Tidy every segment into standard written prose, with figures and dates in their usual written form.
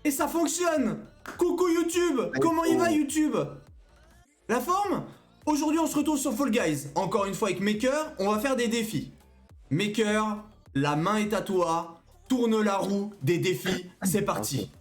Et ça fonctionne. Coucou YouTube. Comment il va YouTube? La forme? Aujourd'hui on se retrouve sur Fall Guys. Encore une fois avec Maker, on va faire des défis. Maker, la main est à toi. Tourne la roue des défis. C'est parti.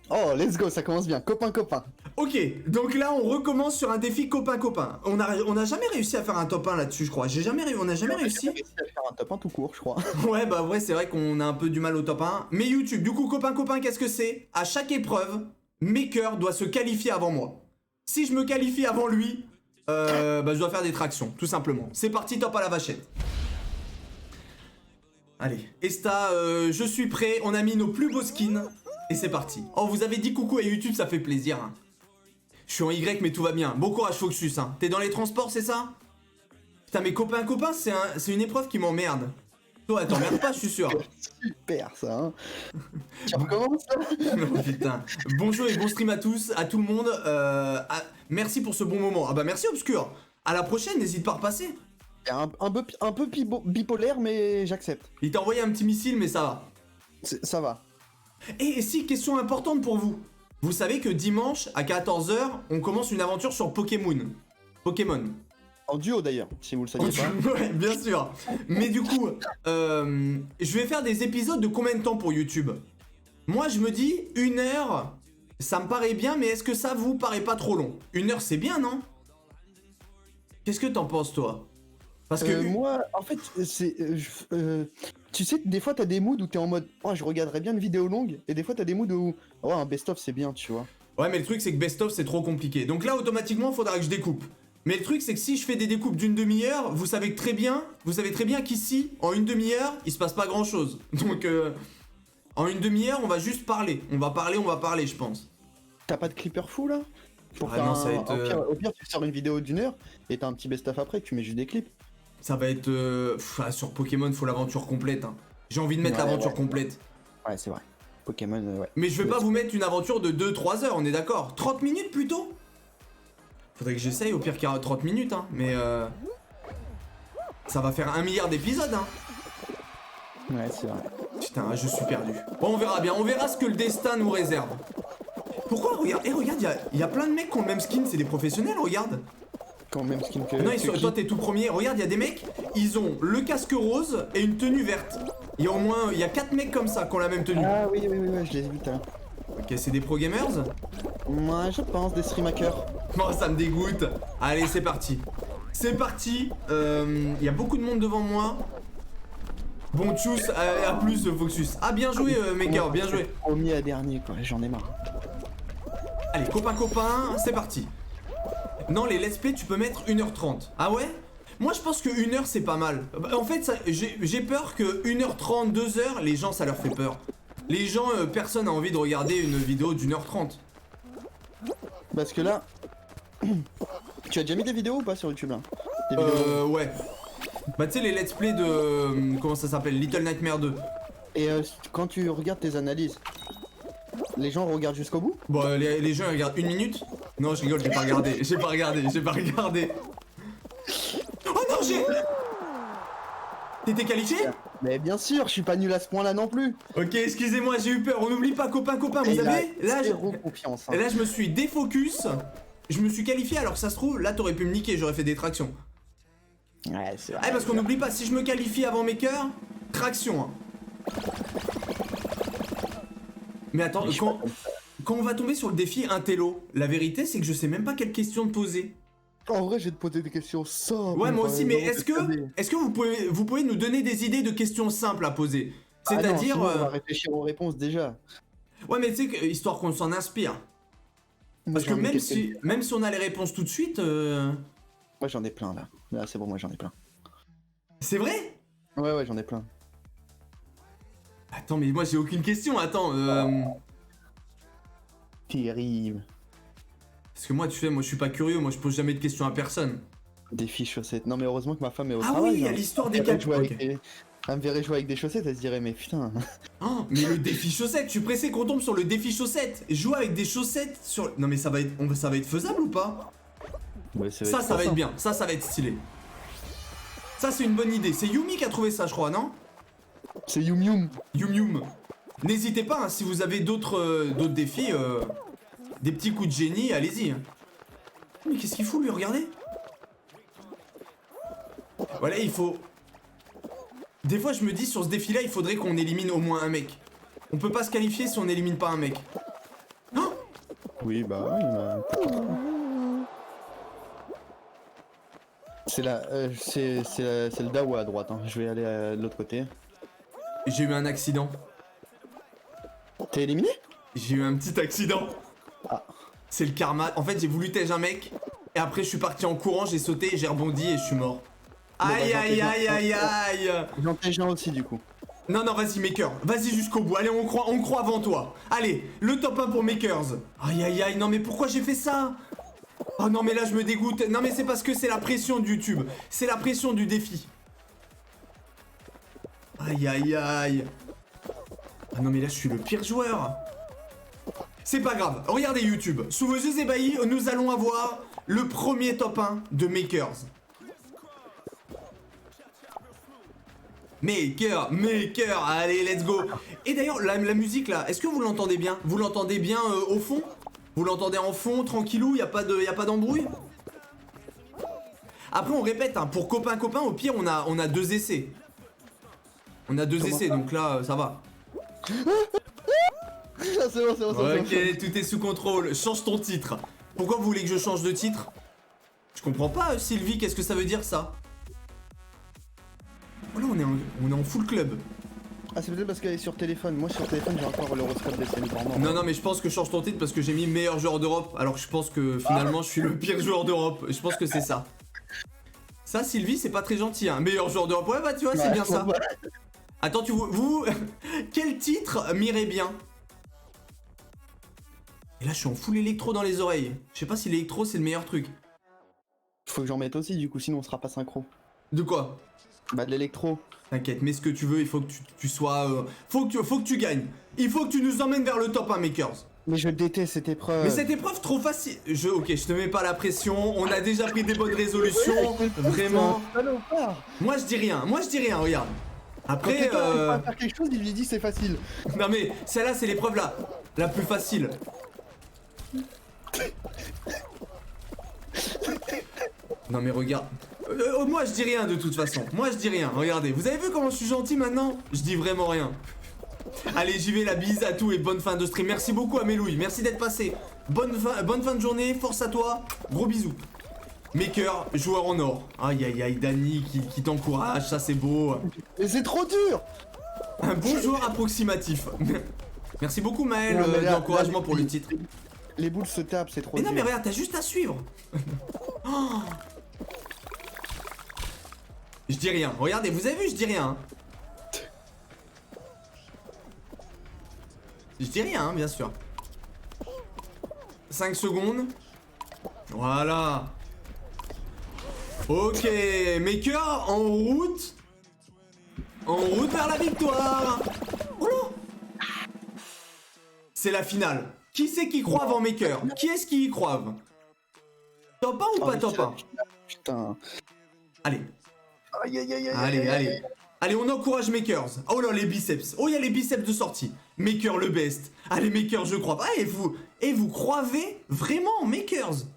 Oh, let's go, ça commence bien. Copain, copain. Ok, donc là on recommence sur un défi copain-copain. On a jamais réussi à faire un top 1 là-dessus, je crois. On a jamais réussi. à faire un top 1 tout court, je crois. Ouais, bah ouais, c'est vrai qu'on a un peu du mal au top 1. Mais YouTube, du coup, copain, qu'est-ce que c'est? À chaque épreuve, Maker doit se qualifier avant moi. Si je me qualifie avant lui, bah je dois faire des tractions, tout simplement. C'est parti, top à la vachette. Allez, Esta, je suis prêt. On a mis nos plus beaux skins. Et c'est parti. Oh, vous avez dit coucou à YouTube, ça fait plaisir. Hein. Je suis en Y, mais tout va bien. Bon courage, Foxus. Hein. T'es dans les transports, c'est ça? Putain, mais copain, c'est une épreuve qui m'emmerde. Toi, t'emmerdes pas, je suis sûr. Super, ça, hein. Tu recommences, ça? Oh, putain. Bonjour et bon stream à tous, à tout le monde. Merci pour ce bon moment. Ah bah merci, Obscur. À la prochaine, n'hésite pas à repasser. Un peu bipolaire, mais j'accepte. Il t'a envoyé un petit missile, mais ça va. Ça va. Et si, question importante pour vous. Vous savez que dimanche, à 14 h, on commence une aventure sur Pokémon. En duo, d'ailleurs, si vous le saviez pas. Ouais, bien sûr. Mais du coup, je vais faire des épisodes de combien de temps pour YouTube? Moi, je me dis, 1 heure, ça me paraît bien, mais est-ce que ça vous paraît pas trop long? 1 heure, c'est bien, non? Qu'est-ce que t'en penses, toi? Parce que moi, en fait, c'est... tu sais, des fois, t'as des moods où t'es en mode « Oh, je regarderais bien une vidéo longue », et des fois, t'as des moods où « Oh, un best-of, c'est bien, tu vois. » Ouais, mais le truc, c'est que best-of, c'est trop compliqué. Donc là, automatiquement, il faudra que je découpe. Mais le truc, c'est que si je fais des découpes d'une demi-heure, vous savez très bien qu'ici, en une demi-heure, il se passe pas grand-chose. Donc, en une demi-heure, on va juste parler. On va parler, je pense. T'as pas de clipper fou, là? Pour Ah faire non, ça va être... au pire, tu sors une vidéo d'1 heure, et t'as un petit best-of après, tu mets juste des clips. Ça va être... sur Pokémon, faut l'aventure complète. Hein. J'ai envie de mettre l'aventure complète. Ouais, c'est vrai. Pokémon, ouais. Mais je vais pas vous mettre une aventure de 2-3 heures, on est d'accord? 30 minutes plutôt? Faudrait que j'essaye, au pire qu'il y a 30 minutes, hein. Mais ça va faire 1 milliard d'épisodes, hein. Ouais, c'est vrai. Putain, je suis perdu. Bon, on verra bien, on verra ce que le destin nous réserve. Pourquoi? Regarde, il y a plein de mecs qui ont le même skin, c'est des professionnels, regarde. Quand même skin que... Non, toi t'es tout premier, regarde, il y a des mecs, ils ont le casque rose et une tenue verte. Il y a au moins, il y a 4 mecs comme ça qui ont la même tenue. Ah oui, je les ai vus tout à l'heure. Ok, c'est des pro gamers? Moi, je pense, des streamhackers. Oh, ça me dégoûte. Allez, c'est parti. C'est parti. Il y a beaucoup de monde devant moi. Bon, tchuss, à plus, Foxus. Ah, bien joué, Maker, bien joué. Premier à dernier, quoi, j'en ai marre. Allez, copain, c'est parti. Non, les let's play, tu peux mettre 1h30. Ah ouais? Moi, je pense que 1 heure, c'est pas mal. En fait, j'ai peur que 1h30, 2h, les gens, ça leur fait peur. Les gens, personne n'a envie de regarder une vidéo d'1h30. Parce que là... Tu as déjà mis des vidéos ou pas sur YouTube, là? Des vidéos... Ouais. Bah, tu sais, les let's play de... comment ça s'appelle? Little Nightmare 2. Et quand tu regardes tes analyses, les gens regardent jusqu'au bout? Bon, les gens ils regardent 1 minute. Non, je rigole, j'ai pas regardé. Oh non, j'ai... T'étais qualifié? Mais bien sûr, je suis pas nul à ce point-là non plus. Ok, excusez-moi, j'ai eu peur. On n'oublie pas, copain, vous savez? Là, confiance. Hein. Et là, je me suis défocus. Je me suis qualifié, alors que ça se trouve, là, t'aurais pu me niquer, j'aurais fait des tractions. Ouais, c'est vrai. Ah, parce qu'on n'oublie pas, si je me qualifie avant Maker, traction. Hein. Mais attends, quand on va tomber sur le défi Intello, la vérité, c'est que je sais même pas quelle question te poser. En vrai, je vais te poser des questions simples. Ouais, moi aussi, mais est-ce que vous pouvez nous donner des idées de questions simples à poser? C'est-à-dire... on va réfléchir aux réponses déjà. Ouais, mais tu sais, histoire qu'on s'en inspire. Parce que même si on a les réponses tout de suite... Moi, j'en ai plein, là. Là, c'est bon, moi, j'en ai plein. C'est vrai? Ouais, j'en ai plein. Attends, mais moi, j'ai aucune question, attends. Terrible. Parce que moi, tu sais, moi, je suis pas curieux, moi, je pose jamais de questions à personne. Défi chaussettes. Non, mais heureusement que ma femme est au travail. Ah oui, il y a l'histoire des quatre... Elle me verrait jouer avec des chaussettes, elle se dirait, mais putain... Oh, mais le défi chaussettes, je suis pressé qu'on tombe sur le défi chaussettes. Jouer avec des chaussettes sur... Non, mais ça va être faisable ou pas? Ouais, ça va être bien, ça va être stylé. Ça, c'est une bonne idée. C'est Yumi qui a trouvé ça, je crois, non? C'est Yum Yum. Yum Yum. N'hésitez pas, hein, si vous avez d'autres défis, des petits coups de génie, allez-y. Hein. Mais qu'est-ce qu'il fout lui, regardez. Voilà, il faut... Des fois je me dis sur ce défi là il faudrait qu'on élimine au moins un mec. On peut pas se qualifier si on élimine pas un mec. Oh Oui bah oui bah... C'est le Dawa à droite, hein. Je vais aller de l'autre côté. J'ai eu un accident. T'es éliminé? J'ai eu un petit accident. Ah. C'est le karma. En fait j'ai voulu tège un mec. Et après je suis parti en courant, j'ai sauté, j'ai rebondi et je suis mort. Aïe aïe aïe aïe aïe. J'en tège un aussi du coup. Non non vas-y Makers, vas-y jusqu'au bout, allez on croit avant toi. Allez, le top 1 pour Makers. Aïe aïe aïe, non mais pourquoi j'ai fait ça? Oh non mais là je me dégoûte. Non mais c'est parce que c'est la pression de YouTube. C'est la pression du défi. Aïe aïe aïe. Ah non mais là je suis le pire joueur. C'est pas grave, regardez YouTube. Sous vos yeux ébahis, nous allons avoir le premier top 1 de Makers. Maker, allez, let's go. Et d'ailleurs, la musique là, est-ce que vous l'entendez bien? Vous l'entendez bien au fond? Vous l'entendez en fond, tranquillou, y a pas d'embrouille? Après, on répète, hein, pour copain, au pire, on a 2 essais. On a 2 essais, donc là, ça va. C'est bon. Ok, tout est sous contrôle. Change ton titre. Pourquoi vous voulez que je change de titre? Je comprends pas, Sylvie, qu'est-ce que ça veut dire ça? Oh là, on est en full club. Ah, c'est peut-être parce qu'elle est sur téléphone. Moi, sur téléphone, j'ai encore l'horoscope des scènes vraiment. Non, mais je pense que je change ton titre parce que j'ai mis meilleur joueur d'Europe. Alors que je pense que finalement, je suis le pire joueur d'Europe. Je pense que c'est ça. Ça, Sylvie, c'est pas très gentil, hein. Meilleur joueur d'Europe. Ouais, bah tu vois, c'est bien ça. Attends, vous quel titre m'irait bien? Et là, je suis en full électro dans les oreilles. Je sais pas si l'électro, c'est le meilleur truc. Faut que j'en mette aussi, du coup, sinon on sera pas synchro. De quoi? Bah, de l'électro. T'inquiète, mets ce que tu veux, il faut que tu sois... Faut que tu gagnes. Il faut que tu nous emmènes vers le top 1, Makers. Mais je déteste cette épreuve. Mais cette épreuve trop facile. Ok, je te mets pas la pression. On a déjà pris des bonnes résolutions. Vraiment. Moi je dis rien. Regarde. Après. Quand quelqu'un va faire quelque chose, il lui dit c'est facile. Non mais celle-là c'est l'épreuve la plus facile. Non mais regarde. Moi je dis rien de toute façon. Moi je dis rien. Regardez. Vous avez vu comment je suis gentil maintenant? Je dis vraiment rien. Allez, j'y vais, la bise à tout et bonne fin de stream. Merci beaucoup à Melouille, merci d'être passé. Bonne fin de journée, force à toi, gros bisous. Maker, joueur en or. Aïe aïe aïe, Dany qui t'encourage, ça c'est beau. Mais c'est trop dur. Un bon joueur approximatif. Merci beaucoup Maël d'encouragement pour le titre. Les boules se tapent, c'est trop mais dur. Non mais regarde, t'as juste à suivre. Oh. Je dis rien, regardez, vous avez vu, je dis rien. Je dis rien, hein, bien sûr. 5 secondes. Voilà. Ok, Maker en route. En route vers la victoire. Oh là. C'est la finale. Qui c'est qui croit en Maker? Qui est-ce qui y croit? Top 1 ou pas top 1? Putain. Allez. Aïe aïe aïe Allez, allez. Allez, on encourage Makers. Oh là, les biceps. Oh, il y a les biceps de sortie. Maker le best. Allez, Maker, je crois. Ah, et vous croyez vraiment en Makers?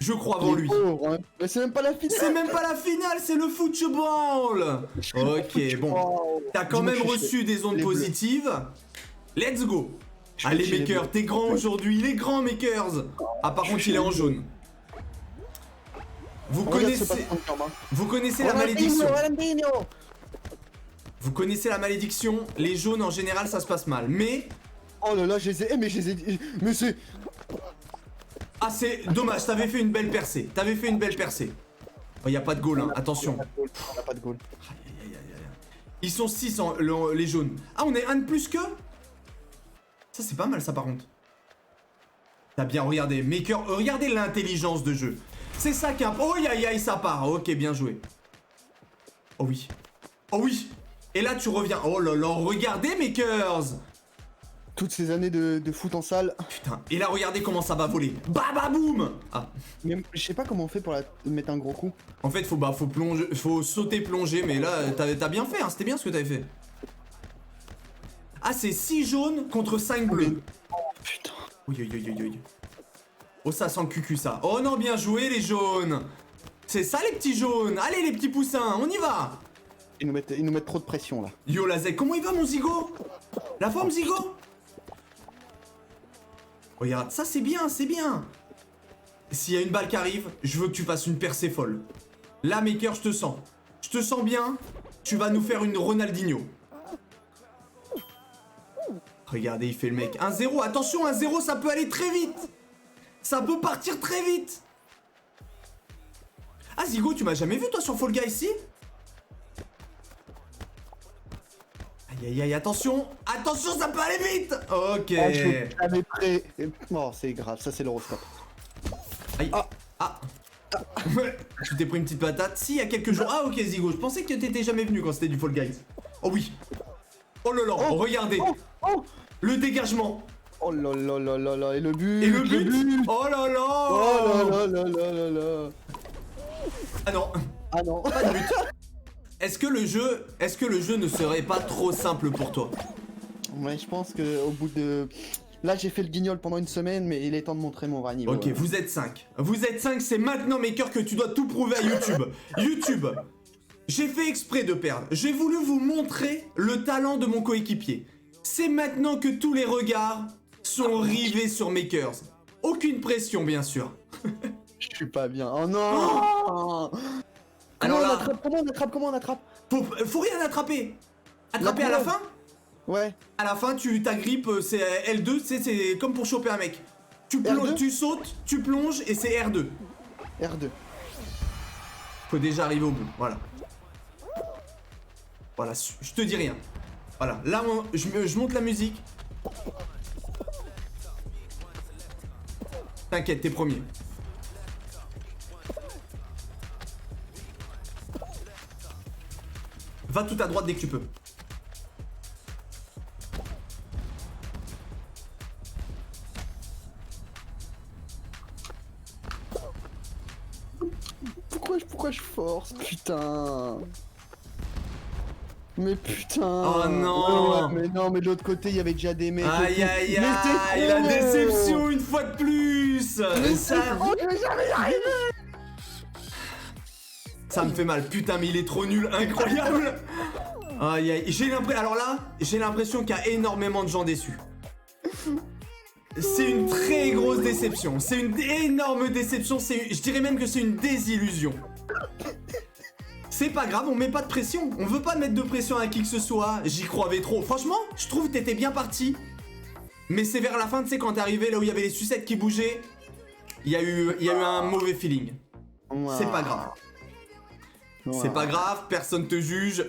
Je crois en lui. Hein. Mais c'est même pas la finale. C'est même pas la finale, c'est le football. Ok, bon. T'as quand même reçu des ondes positives. Let's go. Allez, Maker, t'es grand aujourd'hui. Il est grand, Makers. Ah, par contre, il est en jaune. Vous connaissez la malédiction. Vous connaissez la malédiction, les jaunes en général ça se passe mal, mais... Oh là là, je les ai... Mais je les ai... Mais c'est... Ah c'est dommage, t'avais fait une belle percée, Oh y'a pas de goal hein, attention. On a pas de goal. Ils sont 6 les jaunes. Ah on est un de plus que... Ça c'est pas mal ça par contre. T'as bien regardé, Maker, regardez l'intelligence de jeu. C'est ça qui est un... Oh aïe aïe ça part, ok bien joué. Oh oui. Oh oui. Et là tu reviens. Oh là là, regardez Makers. Toutes ces années de foot en salle. Putain, et là regardez comment ça va voler. Bababoum. Ah. Mais je sais pas comment on fait pour mettre un gros coup. En fait faut plonger, faut sauter plonger, mais là t'as bien fait, hein, c'était bien ce que t'avais fait. Ah, c'est 6 jaunes contre 5 bleus. Putain. Oui. Oh, ça sent le cucu, ça. Oh non, bien joué, les jaunes. C'est ça, les petits jaunes. Allez, les petits poussins, on y va. Ils nous mettent trop de pression, là. Yo, Lazek, comment il va, mon zigot? La forme, zigot? Regarde, ça, c'est bien, c'est bien. S'il y a une balle qui arrive, je veux que tu fasses une percée folle. Là, Maker, je te sens. Je te sens bien. Tu vas nous faire une Ronaldinho. Regardez, il fait le mec. 1-0, attention, 1-0, ça peut aller très vite. Ça peut partir très vite. Ah, Zigo, tu m'as jamais vu, toi, sur Fall Guys, ici? Aïe, attention. Attention, ça peut aller vite. Ok. Ah, j'avais prêt. Oh, c'est grave, ça, c'est l'horoscope. Aïe. Ah. Tu t'es pris une petite patate. Si, il y a quelques jours. Ah, ok, Zigo, je pensais que t'étais jamais venu quand c'était du Fall Guys. Oh oui. Oh là là, regardez. Le dégagement. Oh là là là là là, et le but. Et le but. Oh là là. Oh là là là là là. Ah non. Ah non. Pas de but. Est-ce que le jeu ne serait pas trop simple pour toi? Ouais, je pense que au bout de... Là, j'ai fait le guignol pendant une semaine, mais il est temps de montrer mon vrai niveau. Ok, vous êtes 5. Vous êtes 5, c'est maintenant, Maker, que tu dois tout prouver à YouTube. YouTube, j'ai fait exprès de perdre. J'ai voulu vous montrer le talent de mon coéquipier. C'est maintenant que tous les regards sont rivés sur Makers. Aucune pression, bien sûr. Je suis pas bien. Oh non. Alors là, Comment on attrape faut rien attraper. Attraper à la fin? Ouais. À la fin, tu t'agrippes, c'est L2, c'est comme pour choper un mec. Tu sautes, tu plonges et c'est R2. R2. Faut déjà arriver au bout, voilà. Voilà, je te dis rien. Voilà, là, je monte la musique. T'inquiète, t'es premier. Va tout à droite dès que tu peux. Pourquoi je force? Putain. Mais putain. Oh non. Mais non, mais de l'autre côté, il y avait déjà des mecs. Aïe, la déception une fois de plus. Mais ça... je vais jamais y arriver. Ça me fait mal, putain, mais il est trop nul, incroyable. Aïe, j'ai l'impression, alors là, j'ai l'impression qu'il y a énormément de gens déçus. C'est une très grosse déception, c'est une énorme déception, je dirais même que c'est une désillusion. C'est pas grave, on met pas de pression, on veut pas mettre de pression à qui que ce soit, j'y croyais trop. Franchement, je trouve que t'étais bien parti. Mais c'est vers la fin, tu sais, quand t'es arrivé là où il y avait les sucettes qui bougeaient, il y a eu un mauvais feeling. C'est pas grave. C'est pas grave, personne te juge.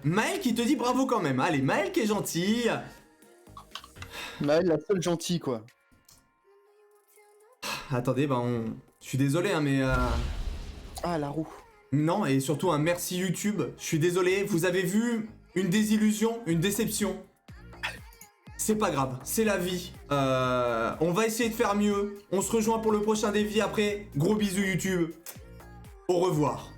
Maël qui te dit bravo quand même. Allez, Maël qui est gentil. Maël, la seule gentille, quoi. Attendez, je suis désolé, hein, mais... Ah, la roue. Non, et surtout un merci YouTube. Je suis désolé, vous avez vu une désillusion, une déception. C'est pas grave, c'est la vie. On va essayer de faire mieux. On se rejoint pour le prochain défi après. Gros bisous YouTube. Au revoir.